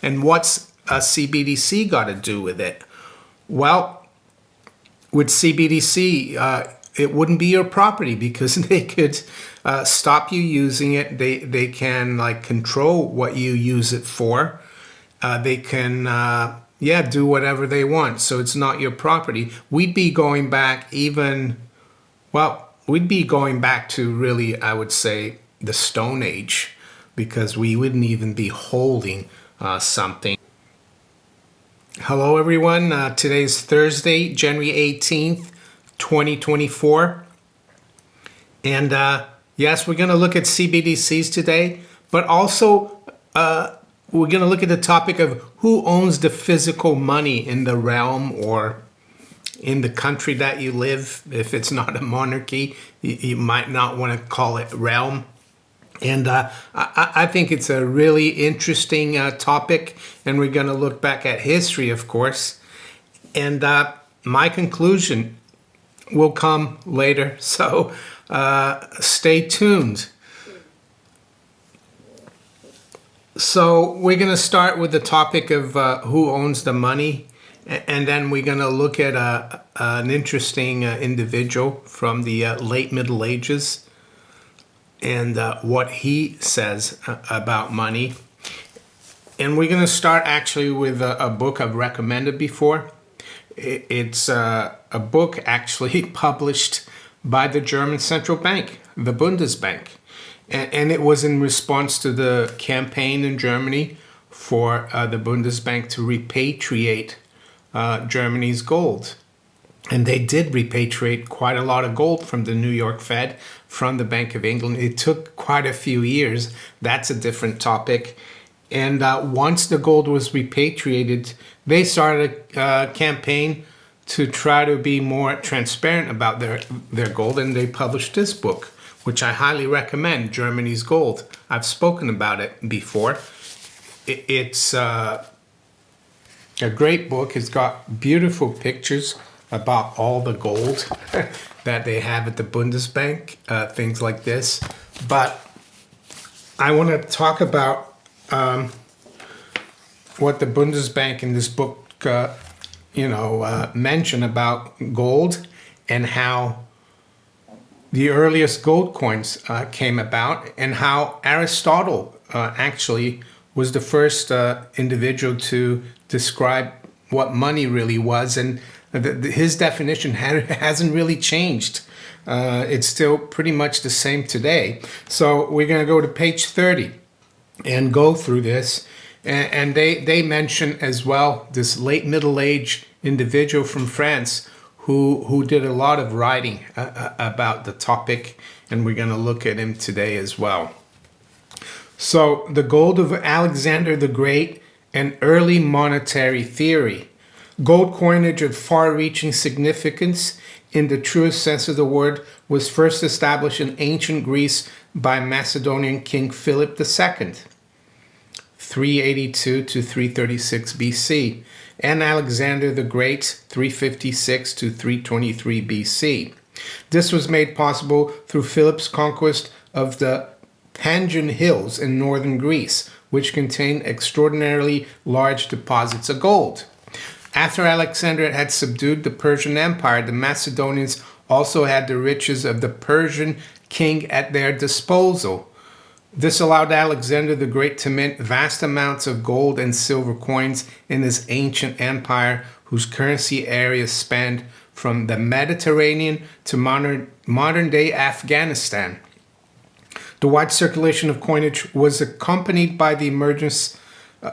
And what's a CBDC got to do with it? Well, with CBDC, it wouldn't be your property because they could stop you using it. They can like control what you use it for. They can do whatever they want. So it's not your property. We'd be going back we'd be going back to really, I would say, the Stone Age, because we wouldn't even be holding something. Hello everyone, today's Thursday, January 18th, 2024. And yes, we're going to look at CBDCs today, but also we're going to look at the topic of who owns the physical money in the realm or in the country that you live. If it's not a monarchy, you might not want to call it realm. And I think it's a really interesting topic, and we're going to look back at history, of course. And my conclusion will come later, so stay tuned. So we're going to start with the topic of who owns the money, and then we're going to look at an interesting individual from the late Middle Ages and what he says about money. And we're going to start actually with a book I've recommended before. It's a book actually published by the German central bank, the Bundesbank. And it was in response to the campaign in Germany for the Bundesbank to repatriate Germany's gold. And they did repatriate quite a lot of gold from the New York Fed, from the Bank of England. It took quite a few years. That's a different topic. And once the gold was repatriated, they started a campaign to try to be more transparent about their gold. And they published this book, which I highly recommend, Germany's Gold. I've spoken about it before. It's a great book. It's got beautiful pictures about all the gold that they have at the Bundesbank, things like this. But I want to talk about what the Bundesbank in this book, mention about gold and how the earliest gold coins came about, and how Aristotle actually was the first individual to describe what money really was, and his definition hasn't really changed. It's still pretty much the same today. So we're going to go to page 30 and go through this. And they mention as well this late Middle Age individual from France who did a lot of writing about the topic, and we're going to look at him today as well. So the gold of Alexander the Great, an early monetary theory. Gold coinage of far-reaching significance in the truest sense of the word was first established in ancient Greece by Macedonian King Philip II, 382 to 336 BC, and Alexander the Great, 356 to 323 BC. This was made possible through Philip's conquest of the Pangæan Hills in northern Greece, which contained extraordinarily large deposits of gold. After Alexander had subdued the Persian Empire, the Macedonians also had the riches of the Persian king at their disposal. This allowed Alexander the Great to mint vast amounts of gold and silver coins in his ancient empire, whose currency area spanned from the Mediterranean to modern-day Afghanistan. The wide circulation of coinage was accompanied by the emergence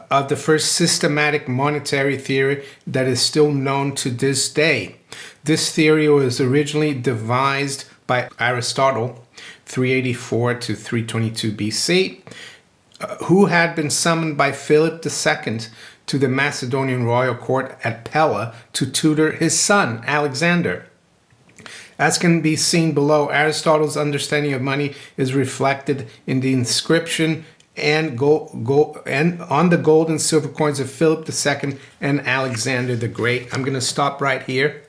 of the first systematic monetary theory that is still known to this day. This theory was originally devised by Aristotle, 384 to 322 BC, who had been summoned by Philip II to the Macedonian royal court at Pella to tutor his son, Alexander. As can be seen below, Aristotle's understanding of money is reflected in the inscription and on the gold and silver coins of Philip II and Alexander the Great. I'm going to stop right here.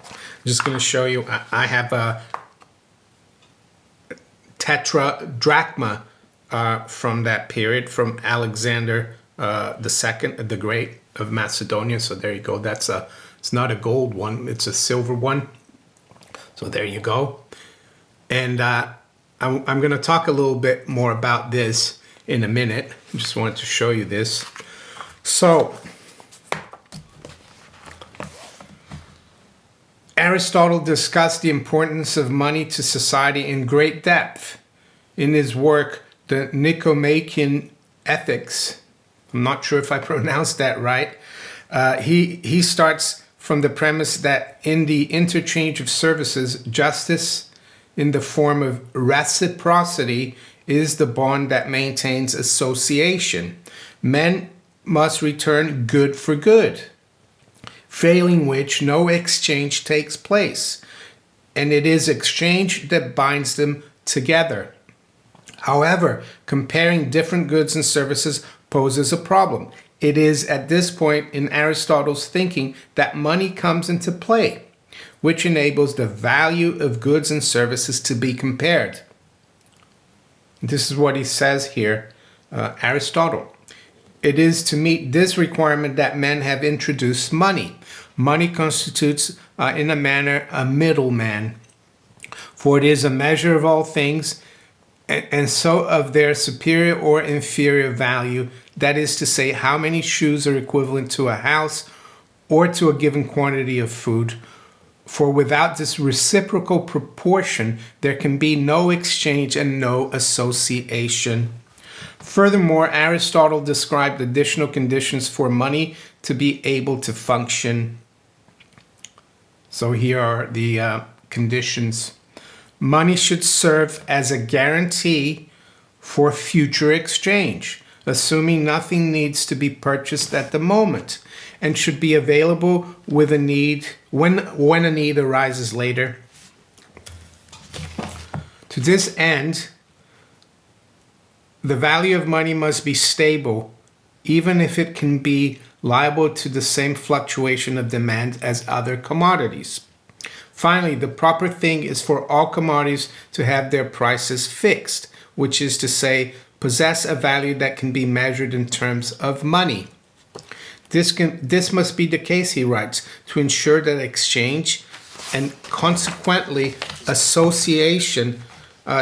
I'm just going to show you. I have a tetradrachma from that period, from Alexander the Great of Macedonia. So there you go. It's not a gold one, it's a silver one. So there you go. And I'm going to talk a little bit more about this in a minute. I just wanted to show you this. So Aristotle discussed the importance of money to society in great depth in his work, the Nicomachean Ethics. I'm not sure if I pronounced that right. He starts from the premise that in the interchange of services, justice in the form of reciprocity is the bond that maintains association. Men must return good for good, failing which no exchange takes place, and it is exchange that binds them together. However, comparing different goods and services poses a problem. It is at this point in Aristotle's thinking that money comes into play, which enables the value of goods and services to be compared. This is what he says here, Aristotle. It is to meet this requirement that men have introduced money. Money constitutes, in a manner, a middleman, for it is a measure of all things, and so of their superior or inferior value, that is to say, how many shoes are equivalent to a house or to a given quantity of food. For without this reciprocal proportion, there can be no exchange and no association. Furthermore, Aristotle described additional conditions for money to be able to function. So here are the conditions. Money should serve as a guarantee for future exchange, assuming nothing needs to be purchased at the moment, and should be available with a need when a need arises later. To this end, the value of money must be stable, even if it can be liable to the same fluctuation of demand as other commodities. Finally, the proper thing is for all commodities to have their prices fixed, which is to say, possess a value that can be measured in terms of money. This must be the case, he writes, to ensure that exchange and consequently association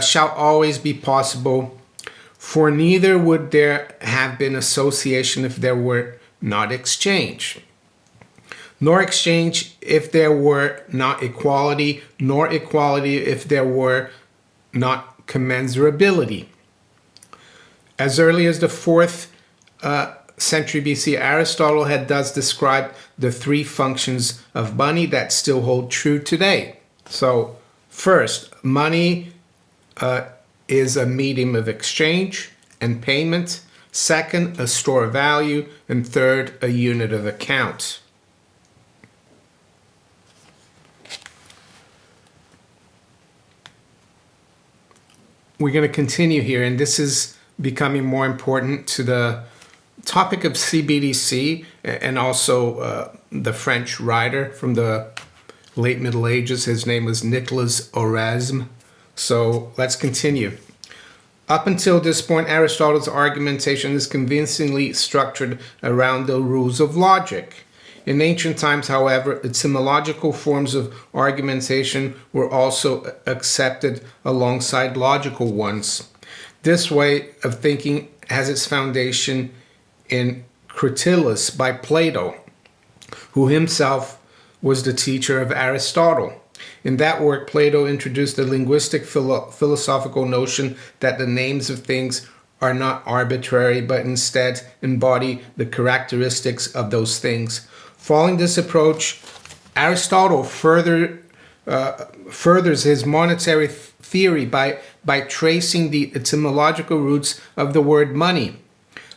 shall always be possible, for neither would there have been association if there were not exchange, nor exchange if there were not equality, nor equality if there were not commensurability. As early as the 4th century BC, Aristotle had thus described the three functions of money that still hold true today. So, first, money is a medium of exchange and payment. Second, a store of value. And third, a unit of account. We're going to continue here, and this is becoming more important to the topic of CBDC and also the French writer from the late Middle Ages. His name was Nicole Oresme. So let's continue. Up until this point, Aristotle's argumentation is convincingly structured around the rules of logic. In ancient times, however, etymological forms of argumentation were also accepted alongside logical ones. This way of thinking has its foundation in Cratylus by Plato, who himself was the teacher of Aristotle. In that work, Plato introduced the linguistic philosophical notion that the names of things are not arbitrary, but instead embody the characteristics of those things. Following this approach, Aristotle furthers his monetary theory by tracing the etymological roots of the word money.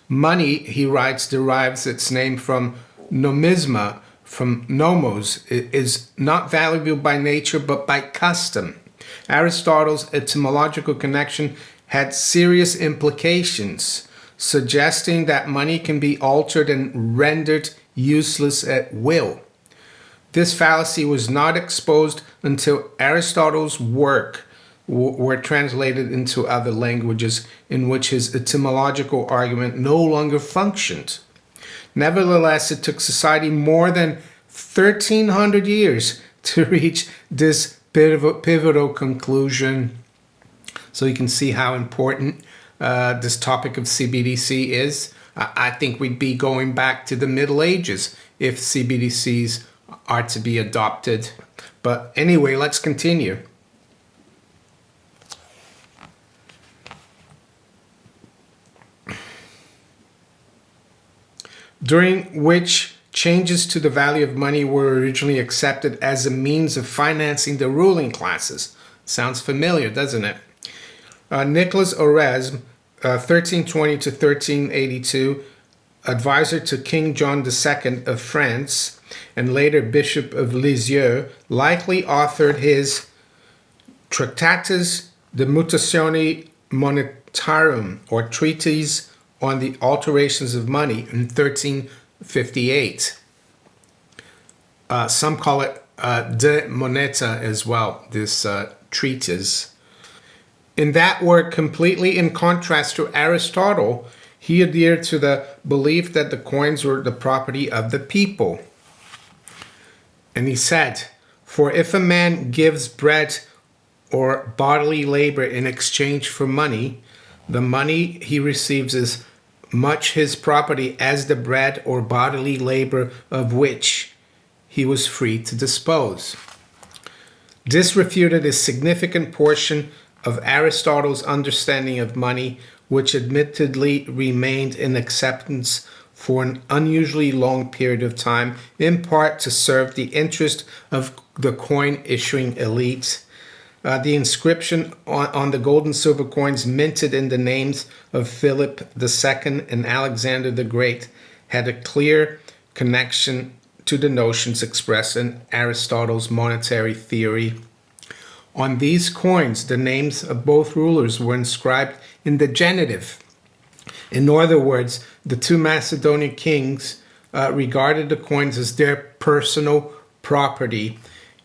Money, he writes, derives its name from nomisma, from nomos, is not valuable by nature but by custom. Aristotle's etymological connection had serious implications, suggesting that money can be altered and rendered useless at will. This fallacy was not exposed until Aristotle's work, were translated into other languages in which his etymological argument no longer functioned. Nevertheless, it took society more than 1,300 years to reach this pivotal conclusion. So you can see how important this topic of CBDC is. I think we'd be going back to the Middle Ages if CBDCs are to be adopted. But anyway, let's continue. During which changes to the value of money were originally accepted as a means of financing the ruling classes. Sounds familiar, doesn't it? Nicole Oresme, 1320 to 1382, advisor to King John II of France and later Bishop of Lisieux, likely authored his Tractatus de Mutatione Monetarum, or Treatise on the Alterations of Money, in 1358. Some call it De Moneta as well, this treatise. In that work, completely in contrast to Aristotle, he adhered to the belief that the coins were the property of the people. And he said, "For if a man gives bread or bodily labor in exchange for money, the money he receives is much his property as the bread or bodily labor of which he was free to dispose." This refuted a significant portion of Aristotle's understanding of money, which admittedly remained in acceptance for an unusually long period of time, in part to serve the interest of the coin issuing elite. The inscription on the gold and silver coins minted in the names of Philip II and Alexander the Great had a clear connection to the notions expressed in Aristotle's monetary theory. On these coins, the names of both rulers were inscribed in the genitive. In other words, the two Macedonian kings regarded the coins as their personal property,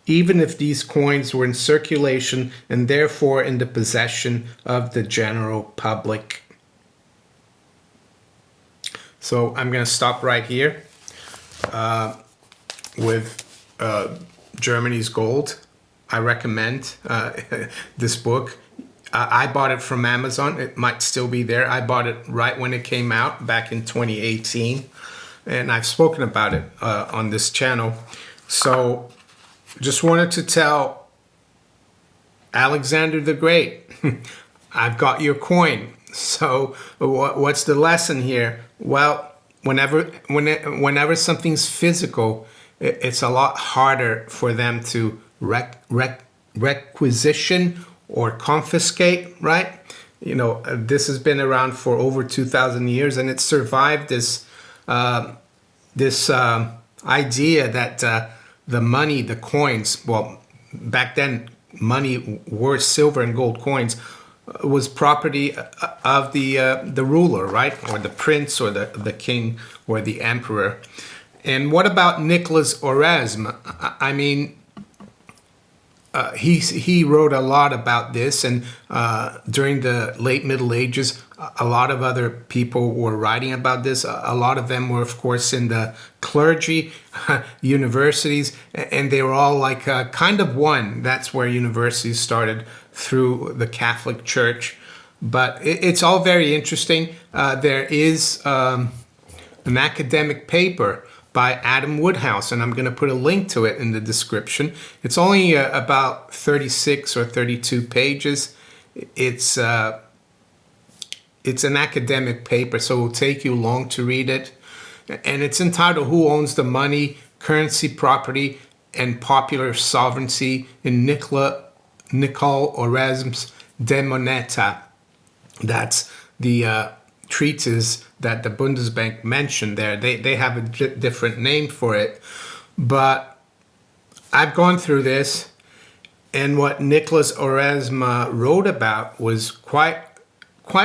even if these coins were in circulation and therefore in the possession of the general public. So I'm going to stop right here with Germany's Gold. I recommend this book. I bought it from Amazon. It might still be there. I bought it right when it came out back in 2018. And I've spoken about it on this channel. So just wanted to tell Alexander the Great, I've got your coin. So what's the lesson here? Well, whenever something's physical, it's a lot harder for them to requisition or confiscate, right? You know, this has been around for over 2,000 years, and it survived this idea that the money, the coins, well, back then money were silver and gold coins, was property of the ruler, right? Or the prince or the king or the emperor. And what about Nicole Oresme? I mean, he wrote a lot about this, and during the late Middle Ages, a lot of other people were writing about this. A lot of them were, of course, in the clergy, universities, and they were all like kind of one. That's where universities started, through the Catholic Church. But it's all very interesting. There is an academic paper by Adam Woodhouse, and I'm going to put a link to it in the description. It's only about 36 or 32 pages. It's an academic paper, so it will take you long to read it. And it's entitled "Who Owns the Money, Currency, Property, and Popular Sovereignty in Nicole Oresme's De Moneta." That's the treatise that the Bundesbank mentioned there. They have a different name for it. But I've gone through this, and what Nicole Oresme wrote about was quite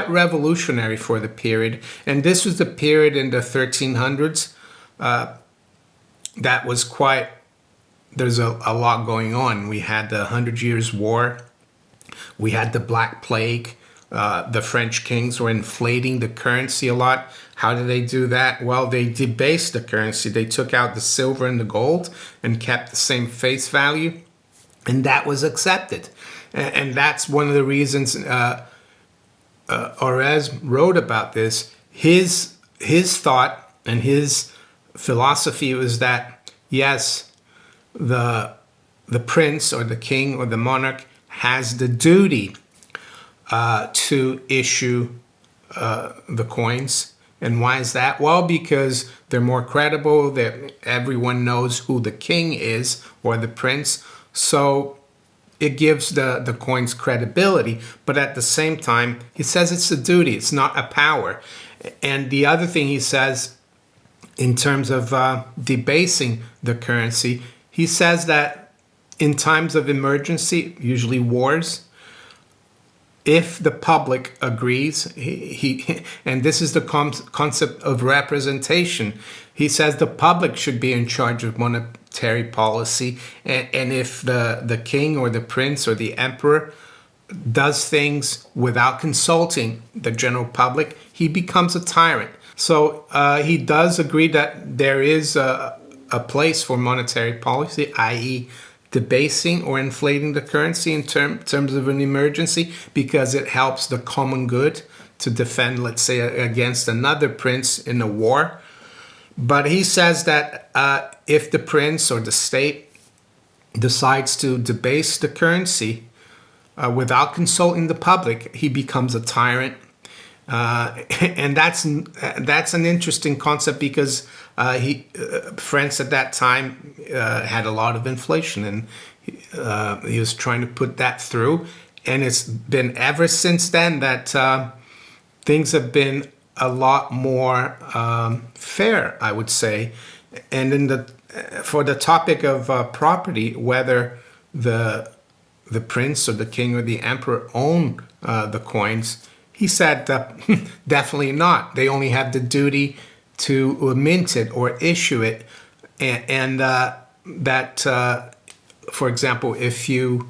revolutionary for the period. And this was the period in the 1300s that was quite, there's a lot going on. We had the 100 Years' War. We had the Black Plague. The French kings were inflating the currency a lot. How did they do that? Well, they debased the currency. They took out the silver and the gold and kept the same face value. And that was accepted. And that's one of the reasons Oresme wrote about this. His thought and his philosophy was that, yes, the prince or the king or the monarch has the duty to issue the coins. And why is that? Well, because they're more credible, that everyone knows who the king is or the prince. So it gives the coins credibility. But at the same time, he says it's a duty, it's not a power. And the other thing he says in terms of debasing the currency, he says that in times of emergency, usually wars, if the public agrees, and this is the concept of representation, he says the public should be in charge of monetary policy, and if the king or the prince or the emperor does things without consulting the general public, he becomes a tyrant. So he does agree that there is a place for monetary policy, i.e., debasing or inflating the currency in terms of an emergency, because it helps the common good to defend, let's say, against another prince in a war. But he says that if the prince or the state decides to debase the currency without consulting the public, he becomes a tyrant. And that's an interesting concept, because France at that time had a lot of inflation, and he was trying to put that through. And it's been ever since then that things have been a lot more fair, I would say. And in for the topic of property, whether the prince or the king or the emperor own the coins, he said definitely not. They only have the duty to mint it or issue it. And that, for example, if you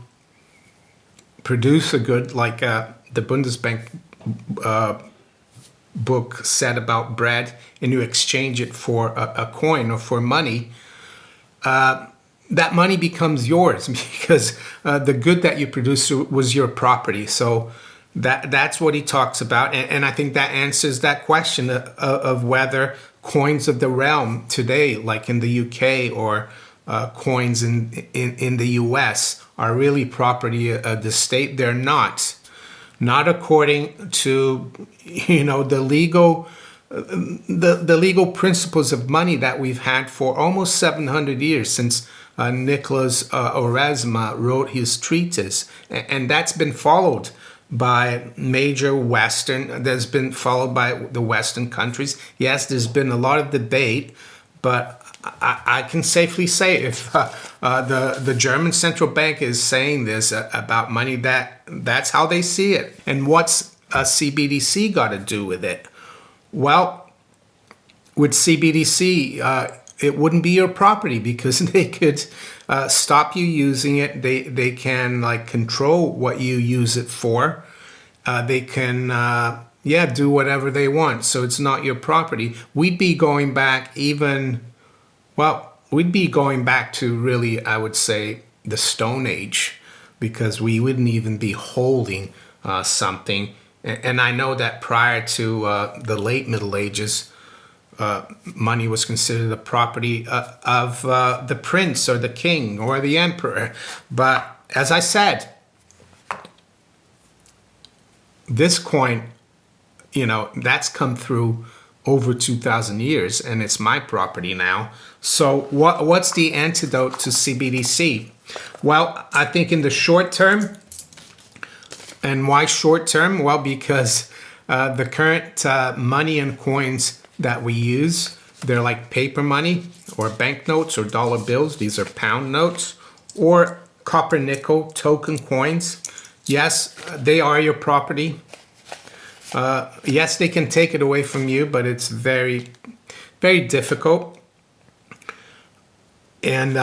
produce a good, like the Bundesbank book said about bread, and you exchange it for a coin or for money, that money becomes yours, because the good that you produce was your property. So that's what he talks about, and I think that answers that question of whether coins of the realm today, like in the UK, or coins in the US, are really property of the state. They're not according to the legal principles of money that we've had for almost 700 years, since Nicole Oresme wrote his treatise, and that's been followed by major Western, that's been followed by the Western countries. Yes, there's been a lot of debate, but I can safely say if the German central bank is saying this about money, that's how they see it. And what's a CBDC got to do with it? Well, with CBDC, it wouldn't be your property, because they could stop you using it. They can control what you use it for. They can do whatever they want. So it's not your property. We'd be going back to really, I would say, the Stone Age, because we wouldn't even be holding something. And I know that prior to the late Middle Ages, money was considered the property of the prince or the king or the emperor. But as I said, this coin, that's come through over 2,000 years, and it's my property now. So what's the antidote to CBDC? Well, I think in the short term. And why short term? Well, because the current money and coins that we use, they're like paper money or banknotes or dollar bills. These are pound notes or copper nickel token coins. Yes, they are your property. Yes, they can take it away from you, but it's very, very difficult. And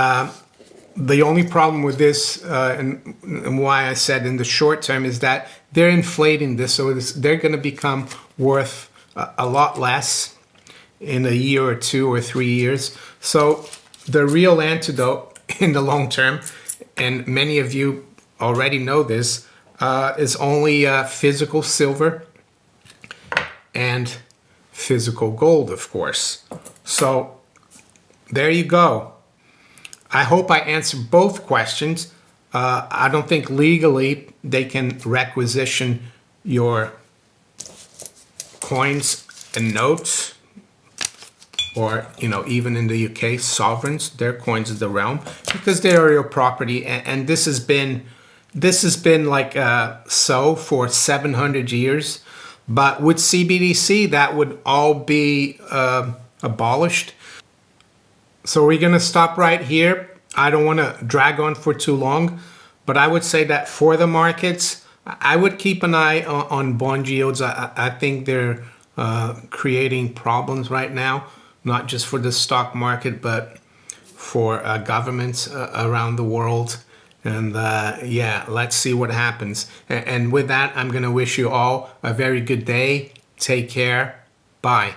The only problem with this, and why I said in the short term, is that they're inflating this, so they're going to become worth a lot less in a year or 2 or 3 years. So the real antidote in the long term, and many of you already know this, is only physical silver and physical gold, of course. So there you go. I hope I answered both questions. I don't think legally they can requisition your coins and notes, or even in the UK, sovereigns, their coins is the realm, because they are your property, and this has been like so for 700 years. But with CBDC, that would all be abolished. So we're going to stop right here. I don't want to drag on for too long, but I would say that for the markets, I would keep an eye on bond yields. I think they're creating problems right now, not just for the stock market, but for governments around the world. And yeah, let's see what happens. And with that, I'm going to wish you all a very good day. Take care. Bye.